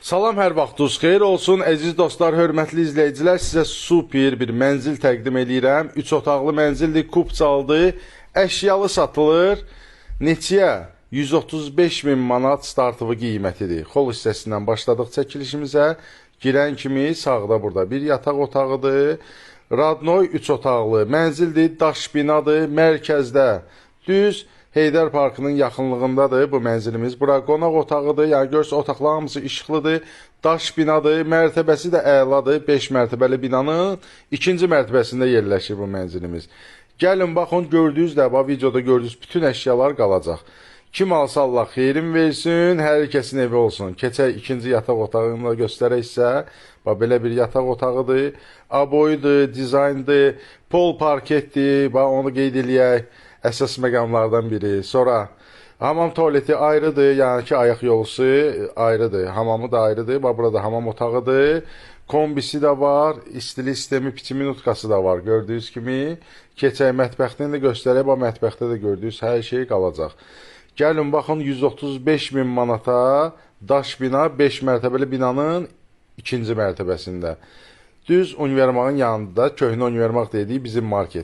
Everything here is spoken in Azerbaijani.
Salam, hər vaxtınız xeyir olsun. Əziz dostlar, hörmətli izləyicilər, sizə super bir mənzil təqdim edirəm. 3 otaqlı mənzildir, Kupçaldır, əşyalı satılır. Neçəyə? 135 min manat startıvı qiymətidir. Xol hissəsindən başladıq çəkilişimizə. Girən kimi sağda burada bir yataq otağıdır. Radnoy 3 otaqlı mənzildir, daş binadır, mərkəzdə düz Heydər Parkının yaxınlığındadır bu mənzilimiz. Bura qonaq otağıdır. Yəni görürsünüz, otaqlar hamısı işıqlıdır. Daş binadır. Mərtəbəsi də əladır. 5 mərtəbəli binanın ikinci mərtəbəsində yerləşir bu mənzilimiz. Gəlin baxın, gördüyünüz də, videoda gördüyünüz bütün əşyalar qalacaq. Kim alsa Allah xeyrin versin, hər kəsin evi olsun. Keçək ikinci yataq otağını da göstərəksə, belə bir yataq otağıdır. Aboydur, dizayndır, pol parketdir, onu qeyd eləyək. Əsas məqamlardan biri. Sonra hamam tualeti ayrıdır, yəni ki ayaq yolusu ayrıdır. Hamamı da ayrıdır. Burada hamam otağıdır. Kombisi də var, istili sistemi, piçi minutkası da var. Gördüyünüz kimi keçək mətbəxtini də göstərək. Bu mətbəxtdə də gördüyünüz hər şey qalacaq. Gəlin baxın, 135 min manata daş bina, 5 mərtəbəli binanın ikinci mərtəbəsində. Düz univermağın yanında, köhnə univermaq dediyi bizim market.